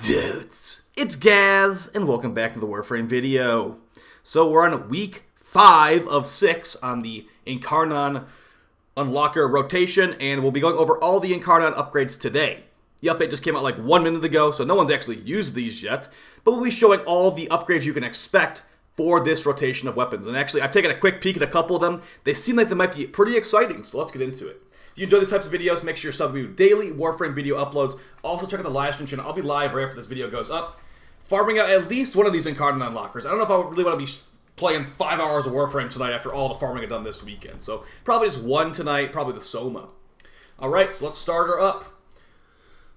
dudes? It's Gaz, and welcome back to the Warframe video. So we're on week 5 of 6 on the Incarnon Unlocker rotation, and we'll be going over all the Incarnon upgrades today. The update just came out like 1 minute ago, so no one's actually used these yet, but we'll be showing all the upgrades you can expect for this rotation of weapons. And actually, I've taken a quick peek at a couple of them. They seem like they might be pretty exciting, so let's get into it. If you enjoy these types of videos, make sure you're subbing to daily Warframe video uploads. Also, check out the live stream channel. I'll be live right after this video goes up, farming out at least one of these Incarnon Unlockers. I don't know if I really want to be playing 5 hours of Warframe tonight after all the farming I've done this weekend. So, probably just one tonight, probably the SOMA. Alright, so let's start her up.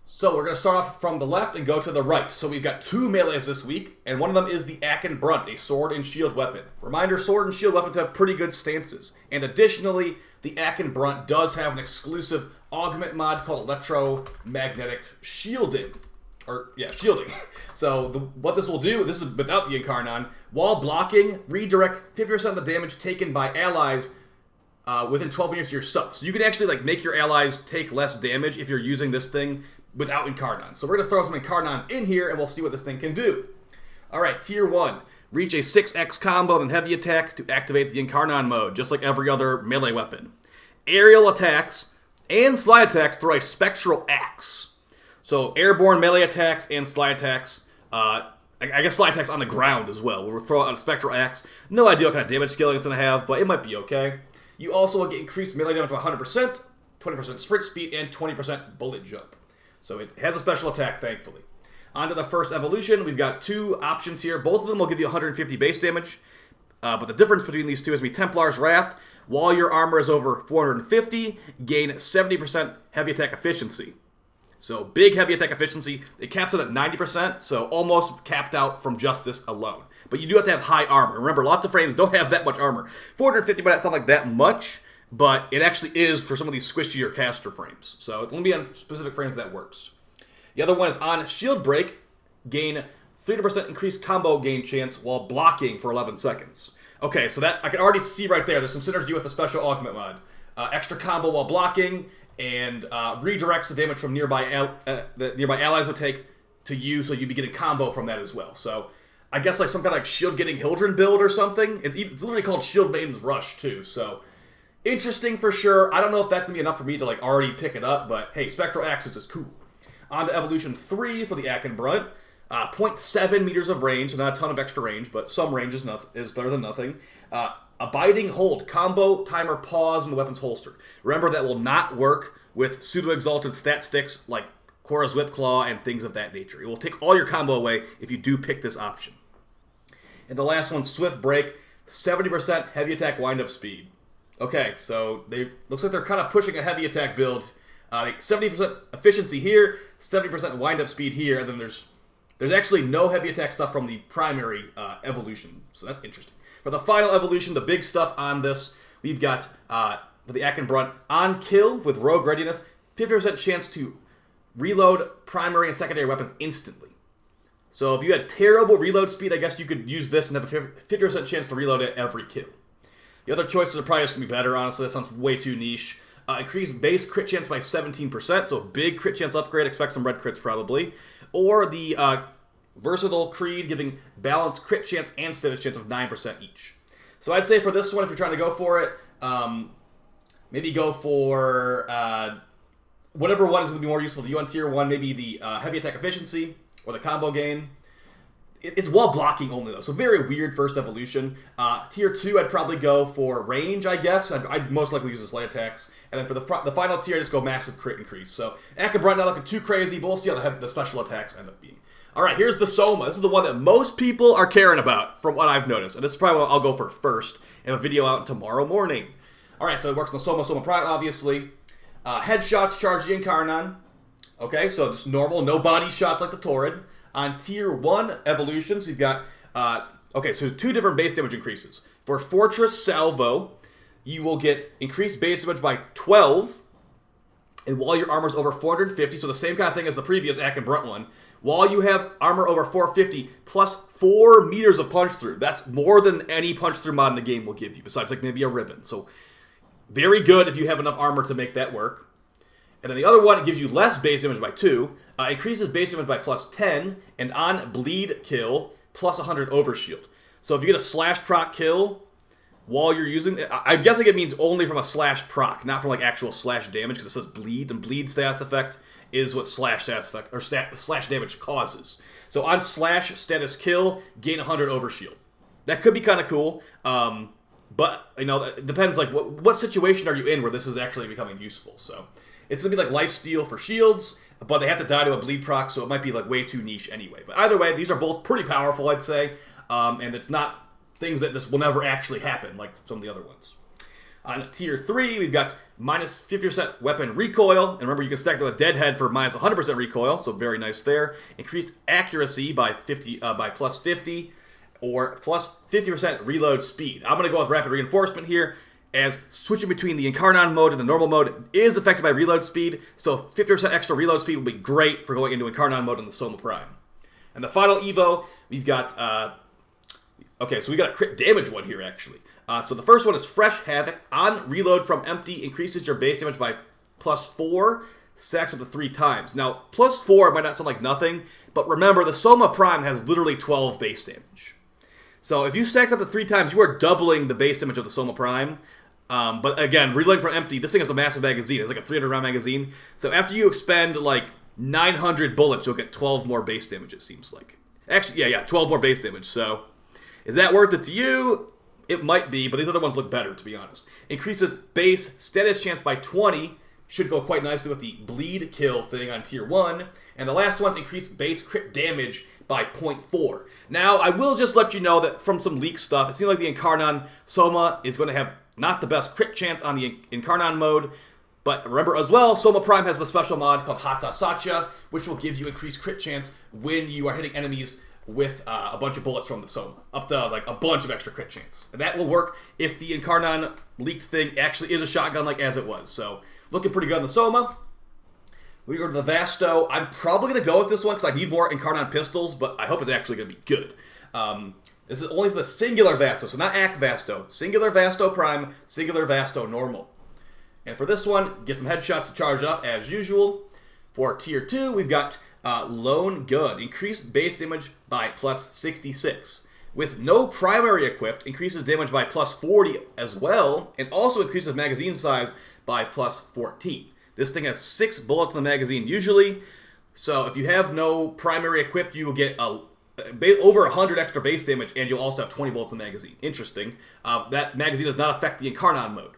So we're going to start off from the left and go to the right. So we've got 2 melees this week, and one of them is the Akan Brunt, a sword and shield weapon. Reminder, sword and shield weapons have pretty good stances. And additionally, the Akan Brunt does have an exclusive augment mod called electromagnetic shielding. Shielding. So what this will do, this is without the Incarnon, while blocking, redirect 50% of the damage taken by allies within 12 meters of yourself. So you can actually make your allies take less damage if you're using this thing without Incarnon. So we're going to throw some Incarnons in here, and we'll see what this thing can do. Alright, Tier 1. Reach a 6x combo and heavy attack to activate the Incarnon mode, just like every other melee weapon. Aerial attacks and slide attacks throw a spectral axe. So airborne melee attacks and slide attacks, I guess slide attacks on the ground as well. We'll throw out a spectral axe. No idea what kind of damage scaling it's going to have, but it might be okay. You also will get increased melee damage to 100%, 20% sprint speed, and 20% bullet jump. So it has a special attack, thankfully. On to the first evolution. We've got 2 options here. Both of them will give you 150 base damage. But the difference between these two is Templar's Wrath. While your armor is over 450, gain 70% heavy attack efficiency. So big heavy attack efficiency. It caps it at 90%, so almost capped out from just this alone. But you do have to have high armor. Remember, lots of frames don't have that much armor. 450 might not sound like that much, but it actually is for some of these squishier caster frames. So it's going to be on specific frames that works. The other one is on Shield Break. Gain 30% increased combo gain chance while blocking for 11 seconds. Okay, so that I can already see right there. There's some synergy with the special augment mod. Extra combo while blocking, and redirects the damage from the nearby allies would take to you, so you'd be getting combo from that as well. So I guess some kind of shield getting Hildren build or something. It's literally called Shield Maiden's Rush too. So interesting for sure. I don't know if that's gonna be enough for me to already pick it up, but hey, Spectral Axis is cool. On to Evolution 3 for the Akan Brunt. 0.7 meters of range, so not a ton of extra range, but some range is better than nothing. Abiding Hold, combo, timer, pause when the weapon's holstered. Remember, that will not work with pseudo-exalted stat sticks like Korra's Whip Claw and things of that nature. It will take all your combo away if you do pick this option. And the last one, Swift Break, 70% heavy attack wind-up speed. Okay, so looks like they're kind of pushing a heavy attack build. 70% efficiency here, 70% wind-up speed here, and then there's actually no heavy attack stuff from the primary evolution, so that's interesting. For the final evolution, the big stuff on this, we've got for the Akan Brunt, on kill with rogue readiness, 50% chance to reload primary and secondary weapons instantly. So if you had terrible reload speed, I guess you could use this and have a 50% chance to reload at every kill. The other choices are probably just going to be better, honestly. That sounds way too niche. Increased base crit chance by 17%, so a big crit chance upgrade. Expect some red crits probably. Or the Versatile Creed, giving balanced crit chance and status chance of 9% each. So I'd say for this one, if you're trying to go for it, maybe go for whatever one is going to be more useful to you on Tier 1. Maybe the heavy attack efficiency or the combo gain. It's while blocking only, though, so very weird first evolution. Tier 2, I'd probably go for range, I guess. I'd most likely use the slide attacks. And then for the final tier, just go massive crit increase. So Akan Brunt not looking too crazy, but we'll see how the special attacks end up being. Alright, here's the SOMA. This is the one that most people are caring about, from what I've noticed. And this is probably what I'll go for first, and a video out tomorrow morning. Alright, so it works on the SOMA Prime, obviously. Headshots charge the Incarnon. Okay, so just normal, no body shots like the Torrid. On Tier 1 evolutions, we've got, so 2 different base damage increases. For Fortress Salvo, you will get increased base damage by 12, and while your armor is over 450, so the same kind of thing as the previous Akan Brunt one, while you have armor over 450, plus 4 meters of punch through. That's more than any punch through mod in the game will give you, besides maybe a Ribbon. So, very good if you have enough armor to make that work. And then the other one gives you less base damage by 2, increases base damage by plus 10, and on bleed kill, plus 100 overshield. So if you get a slash proc kill while you're using it, I'm guessing it means only from a slash proc, not from like actual slash damage, because it says bleed, and bleed status effect is what slash status effect, or slash damage causes. So on slash status kill, gain 100 overshield. That could be kind of cool, but you know, it depends like what situation are you in where this is actually becoming useful. So it's gonna be like lifesteal for shields, but they have to die to a bleed proc, so it might be like way too niche anyway. But either way, these are both pretty powerful, I'd say, and it's not things that this will never actually happen like some of the other ones. On tier 3, we've got minus 50% weapon recoil, and remember you can stack to a deadhead for minus 100% recoil, so very nice there. Increased accuracy by plus 50, or plus 50% reload speed. I'm going to go with rapid reinforcement here, as switching between the Incarnon mode and the normal mode is affected by reload speed, so 50% extra reload speed will be great for going into Incarnon mode in the Soma Prime. And the final Evo, we've got, okay, so we got a crit damage one here, actually. So the first one is Fresh Havoc. On reload from empty, increases your base damage by plus 4, stacks up to 3 times. Now, plus 4 might not sound like nothing, but remember, the Soma Prime has literally 12 base damage. So if you stacked up to 3 times, you are doubling the base damage of the Soma Prime. But again, reloading from empty, this thing has a massive magazine. It's like a 300-round magazine. So after you expend like 900 bullets, you'll get 12 more base damage, it seems like. Actually, yeah, 12 more base damage. So is that worth it to you? It might be, but these other ones look better, to be honest. Increases base status chance by 20. Should go quite nicely with the bleed kill thing on tier 1. And the last one's increased base crit damage by 0.4. Now, I will just let you know that from some leak stuff, it seems like the Incarnon Soma is going to have not the best crit chance on the Incarnon mode, but remember as well, Soma Prime has the special mod called Hata Satya, which will give you increased crit chance when you are hitting enemies with a bunch of bullets from the Soma, up to like a bunch of extra crit chance. And that will work if the Incarnon leaked thing actually is a shotgun like as it was. So, looking pretty good on the Soma. We go to the Vasto. I'm probably going to go with this one because I need more Incarnon pistols, but I hope it's actually going to be good. This is only for the singular Vasto, so not Ak Vasto. Singular Vasto Prime, singular Vasto Normal. And for this one, get some headshots to charge up as usual. For tier 2, we've got Lone Gun. Increased base damage by plus 66. With no primary equipped, increases damage by plus 40 as well, and also increases magazine size by plus 14. This thing has 6 bullets in the magazine usually, so if you have no primary equipped, you will get over 100 extra base damage, and you'll also have 20 bullets in the magazine. Interesting. That magazine does not affect the Incarnon mode.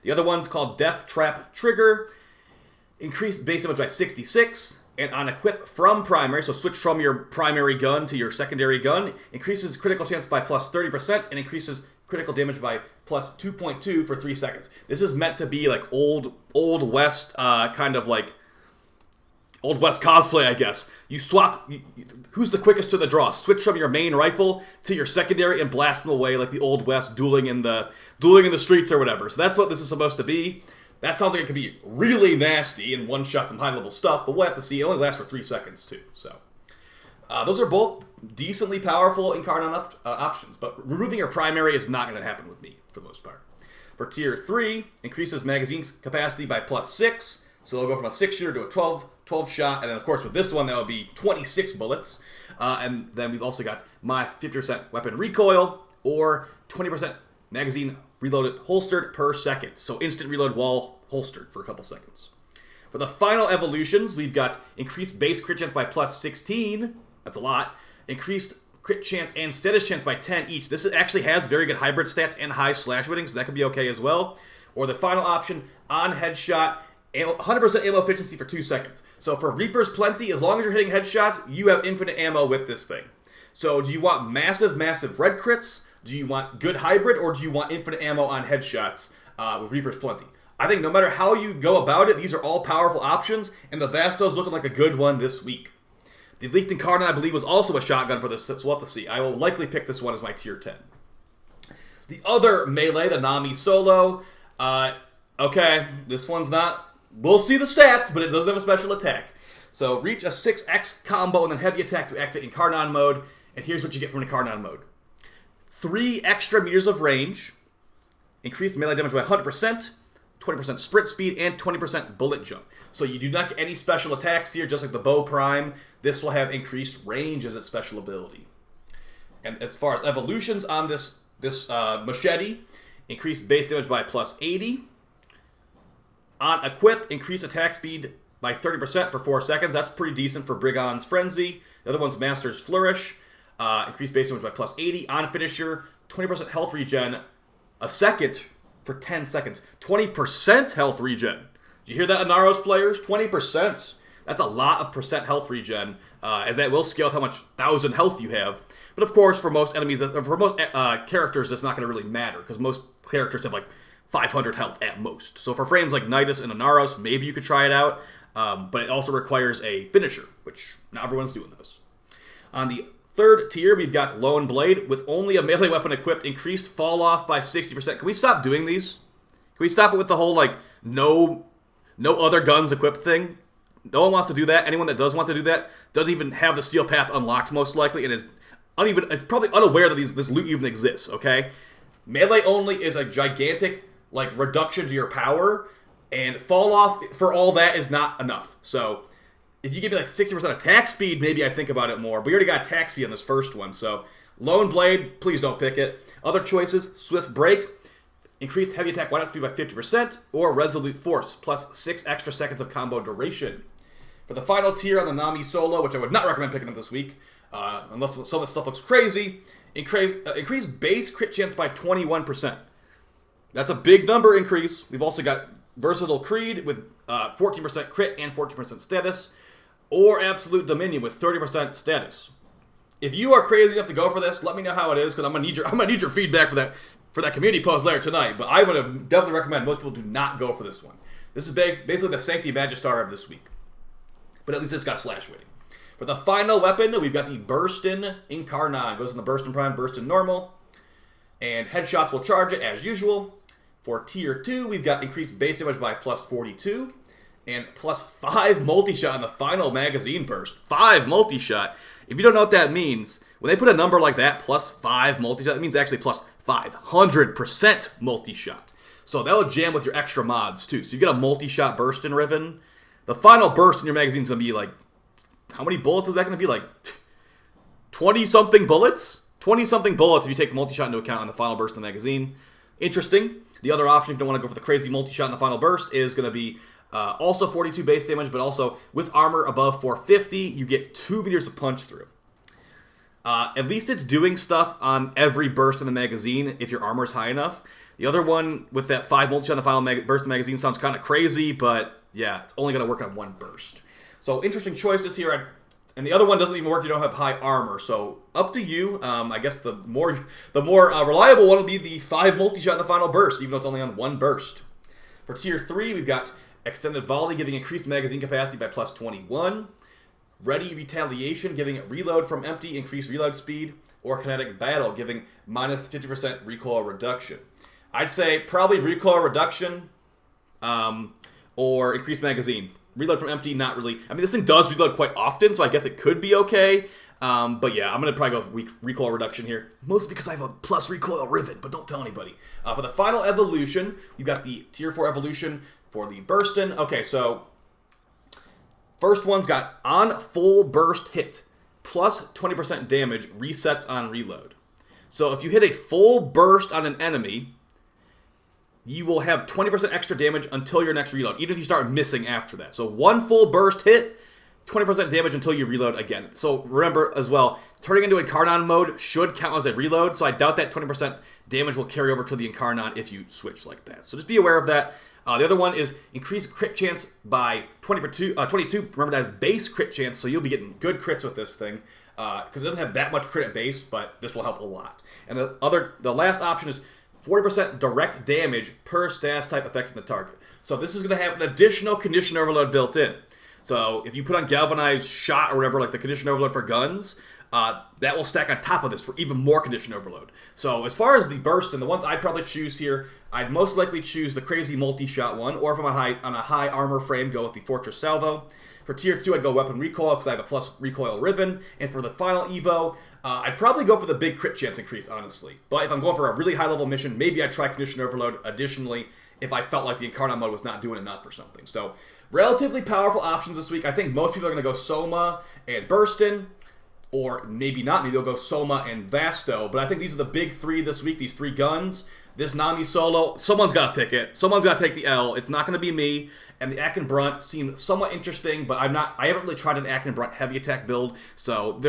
The other one's called Death Trap Trigger. Increased base damage by 66, and on equip from primary, so switch from your primary gun to your secondary gun, increases critical chance by plus 30%, and increases critical damage by plus 2.2 for 3 seconds. This is meant to be like old West, kind of like Old West cosplay, I guess. You swap, who's the quickest to the draw? Switch from your main rifle to your secondary and blast them away like the Old West dueling in the streets or whatever. So that's what this is supposed to be. That sounds like it could be really nasty and one-shot some high-level stuff, but we'll have to see. It only lasts for 3 seconds, too. So those are both decently powerful Incarnon options, but removing your primary is not going to happen with me, for the most part. For Tier 3, increases magazine capacity by plus 6, so they'll go from a 6-shooter to a 12 shot, and then, of course, with this one, that would be 26 bullets. And then we've also got minus 50% weapon recoil, or 20% magazine reloaded holstered per second. So instant reload while holstered for a couple seconds. For the final evolutions, we've got increased base crit chance by plus 16. That's a lot. Increased crit chance and status chance by 10 each. This actually has very good hybrid stats and high slash winning, so that could be okay as well. Or the final option, on headshot, 100% ammo efficiency for 2 seconds. So for Reaper's Plenty, as long as you're hitting headshots, you have infinite ammo with this thing. So do you want massive red crits? Do you want good hybrid? Or do you want infinite ammo on headshots with Reaper's Plenty? I think no matter how you go about it, these are all powerful options, and the Vasto's looking like a good one this week. The leaked Incarnon, I believe, was also a shotgun for this, so we'll have to see. I will likely pick this one as my tier 10. The other melee, the Nami solo, okay, this one's not... We'll see the stats, but it doesn't have a special attack. So reach a 6x combo and then heavy attack to activate Incarnon mode. And here's what you get from Incarnon mode. 3 extra meters of range. Increased melee damage by 100%. 20% sprint speed, and 20% bullet jump. So you do not get any special attacks here, just like the bow prime. This will have increased range as its special ability. And as far as evolutions on this machete, increase base damage by plus 80. On equip, increase attack speed by 30% for 4 seconds. That's pretty decent for Brigand's Frenzy. The other one's Master's Flourish. Increase base damage by plus 80. On finisher, 20% health regen a second for 10 seconds. 20% health regen. Do you hear that, Inaros players? 20%. That's a lot of percent health regen, as that will scale with how much 1,000 health you have. But of course, for most enemies, for most characters, that's not going to really matter, because most characters have like 500 health at most. So for frames like Nidus and Inaros, maybe you could try it out, but it also requires a finisher, which not everyone's doing those. On the third tier, we've got Lone Blade. With only a melee weapon equipped, increased fall off by 60%. Can we stop doing these? Can we stop it with the whole, like, no other guns equipped thing? No one wants to do that. Anyone that does want to do that doesn't even have the steel path unlocked, most likely, and is it's probably unaware that this loot even exists, okay? Melee only is a gigantic, like, reduction to your power, and fall off for all that is not enough. So if you give me like 60% attack speed, maybe I think about it more. But we already got attack speed on this first one, so Lone Blade, please don't pick it. Other choices, Swift Break, increased heavy attack wind-up speed by 50%, or Resolute Force, plus 6 extra seconds of combo duration. For the final tier on the Nami solo, which I would not recommend picking up this week, unless some of the stuff looks crazy, increase base crit chance by 21%. That's a big number increase. We've also got Versatile Creed with 14% crit and 14% status, or Absolute Dominion with 30% status. If you are crazy enough to go for this, let me know how it is, because I'm gonna need your feedback for that community post later tonight. But I would definitely recommend most people do not go for this one. This is basically the Sancti Magistar of this week, but at least it's got slash weighting. For the final weapon, we've got the Burstin Incarnon. Goes in the Burstin Prime, Burstin Normal, and headshots will charge it as usual. For tier 2, we've got increased base damage by plus 42, and plus 5 multi-shot in the final magazine burst. 5 multi-shot. If you don't know what that means, when they put a number like that, plus 5 multi-shot, that means actually plus 500% multi-shot. So that will jam with your extra mods too. So you get a multi-shot burst in Riven. The final burst in your magazine is going to be like, how many bullets is that going to be? Like 20-something bullets? 20-something bullets if you take multi-shot into account on the final burst in the magazine. Interesting. The other option, if you don't want to go for the crazy multi-shot in the final burst, is going to be also 42 base damage, but also with armor above 450, you get 2 meters to punch through. At least it's doing stuff on every burst in the magazine if your armor is high enough. The other one with that 5 multi-shot in the final burst in the magazine sounds kind of crazy, but yeah, it's only going to work on 1 burst. So interesting choices here. And the other one doesn't even work. You don't have high armor, so up to you. I guess the more reliable one will be the 5 multi-shot in the final burst, even though it's only on 1 burst. For tier 3, we've got Extended Volley, giving increased magazine capacity by plus 21. Ready Retaliation, giving reload from empty, increased reload speed. Or Kinetic Battle, giving minus 50% recoil reduction. I'd say probably recoil reduction or increased magazine. Reload from empty, not really. I mean, this thing does reload quite often, so I guess it could be okay. But yeah, I'm going to probably go with recoil reduction here. Mostly because I have a plus recoil Riven, but don't tell anybody. For the final evolution, you've got the tier 4 evolution for the Burstin. Okay, so first one's got on full burst hit, plus 20% damage, resets on reload. So if you hit a full burst on an enemy, you will have 20% extra damage until your next reload, even if you start missing after that. So 1 full burst hit, 20% damage until you reload again. So remember as well, turning into Incarnon mode should count as a reload, so I doubt that 20% damage will carry over to the Incarnon if you switch like that. So just be aware of that. The other one is increase crit chance by 22. Remember, that is base crit chance, so you'll be getting good crits with this thing, because it doesn't have that much crit at base, but this will help a lot. And the last option is 40% direct damage per status type affecting the target. So this is going to have an additional condition overload built in. So if you put on Galvanized Shot or whatever, like the condition overload for guns, that will stack on top of this for even more condition overload. So as far as the burst and the ones I'd probably choose here, I'd most likely choose the crazy multi-shot one, or if I'm on a high armor frame, go with the Fortress Salvo. For tier 2, I'd go Weapon Recoil because I have a plus recoil Riven. And for the final Evo, I'd probably go for the big crit chance increase, honestly. But if I'm going for a really high level mission, maybe I'd try Condition Overload additionally if I felt like the Incarnon mode was not doing enough or something. So, relatively powerful options this week. I think most people are going to go Soma and Burstin, or maybe not. Maybe they'll go Soma and Vasto. But I think these are the big three this week, these three guns. This Nami solo, someone's got to pick it. Someone's got to take the L. It's not going to be me. And the Akan brunt seemed somewhat interesting, but I haven't really tried an Akan brunt heavy attack build, so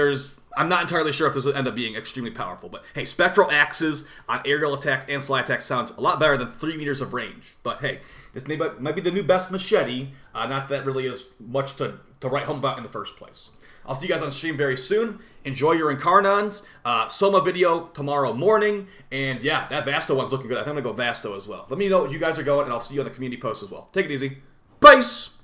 I'm not entirely sure if this would end up being extremely powerful. But hey, spectral axes on aerial attacks and slide attacks sounds a lot better than 3 meters of range. But hey, this might be the new best machete. Not that really is much to write home about in the first place. I'll see you guys on stream very soon. Enjoy your Incarnons. Soma video tomorrow morning. And yeah, that Vasto one's looking good. I think I'm going to go Vasto as well. Let me know what you guys are going, and I'll see you on the community post as well. Take it easy. Peace!